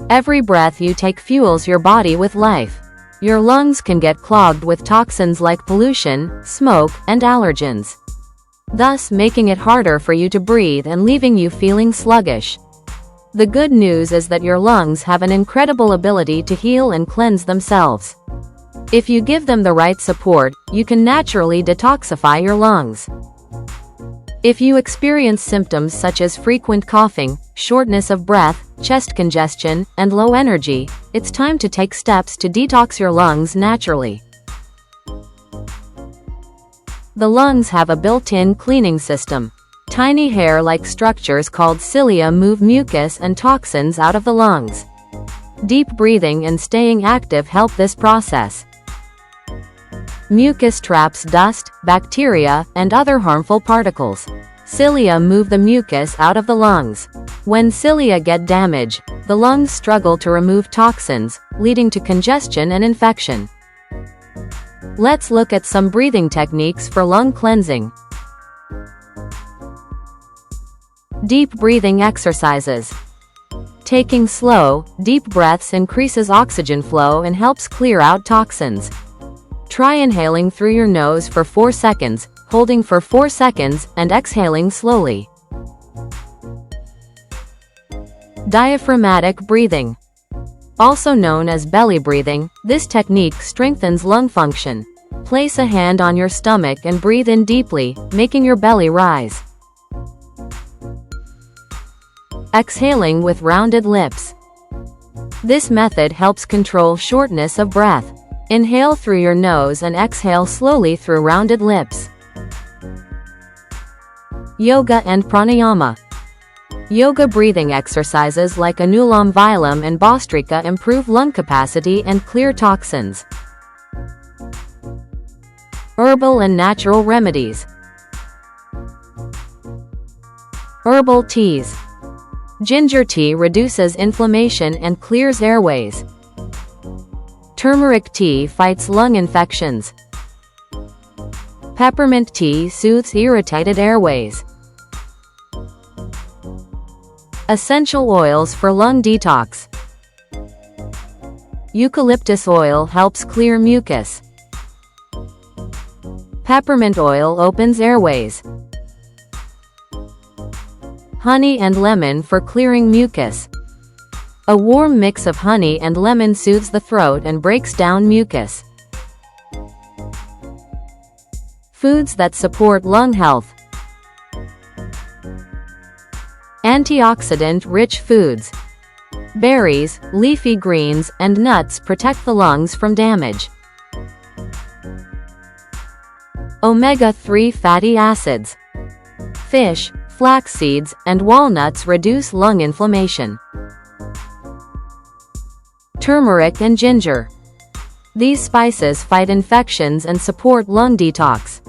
Every breath you take fuels your body with life. Your lungs can get clogged with toxins like pollution, smoke, and allergens, thus making it harder for you to breathe and leaving you feeling sluggish. The good news is that your lungs have an incredible ability to heal and cleanse themselves. If you give them the right support, you can naturally detoxify your lungs. If you experience symptoms such as frequent coughing, shortness of breath, chest congestion, and low energy, it's time to take steps to detox your lungs naturally. The lungs have a built-in cleaning system. Tiny hair-like structures called cilia move mucus and toxins out of the lungs. Deep breathing and staying active help this process. Mucus traps dust, bacteria, and other harmful particles. Cilia move the mucus out of the lungs. When cilia get damaged, the lungs struggle to remove toxins, leading to congestion and infection. Let's look at some breathing techniques for lung cleansing. Deep breathing exercises. Taking slow, deep breaths increases oxygen flow and helps clear out toxins. Try inhaling through your nose for 4 seconds, holding for 4 seconds, and exhaling slowly. Diaphragmatic breathing. Also known as belly breathing, this technique strengthens lung function. Place a hand on your stomach and breathe in deeply, making your belly rise. Exhaling with rounded lips. This method helps control shortness of breath. Inhale through your nose and exhale slowly through rounded lips. Yoga and pranayama. Yoga breathing exercises like Anulam Viloom and Bhastrika improve lung capacity and clear toxins. Herbal and natural remedies. Herbal teas. Ginger tea reduces inflammation and clears airways. Turmeric tea fights lung infections. Peppermint tea soothes irritated airways. Essential oils for lung detox. Eucalyptus oil helps clear mucus. Peppermint oil opens airways. Honey and lemon for clearing mucus. A warm mix of honey and lemon soothes the throat and breaks down mucus. Foods that support lung health. Antioxidant-rich foods. Berries, leafy greens, and nuts protect the lungs from damage. Omega-3 fatty acids. Fish, flax seeds, and walnuts reduce lung inflammation. Turmeric and ginger. These spices fight infections and support lung detox.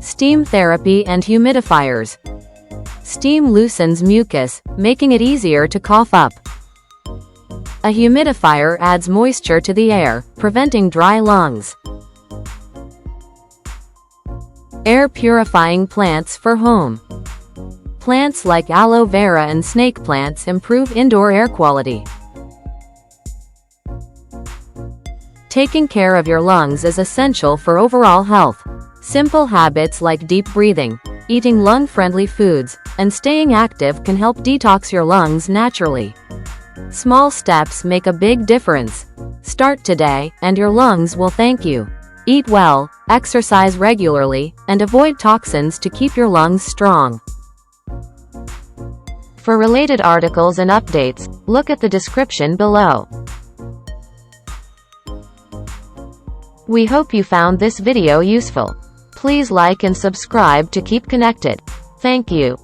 Steam therapy and humidifiers. Steam loosens mucus, making it easier to cough up. A humidifier adds moisture to the air, preventing dry lungs. Air purifying plants for home. Plants like aloe vera and snake plants improve indoor air quality. Taking care of your lungs is essential for overall health. Simple habits like deep breathing, eating lung-friendly foods, and staying active can help detox your lungs naturally. Small steps make a big difference. Start today, and your lungs will thank you. Eat well, exercise regularly, and avoid toxins to keep your lungs strong. For related articles and updates, look at the description below. We hope you found this video useful. Please like and subscribe to keep connected. Thank you.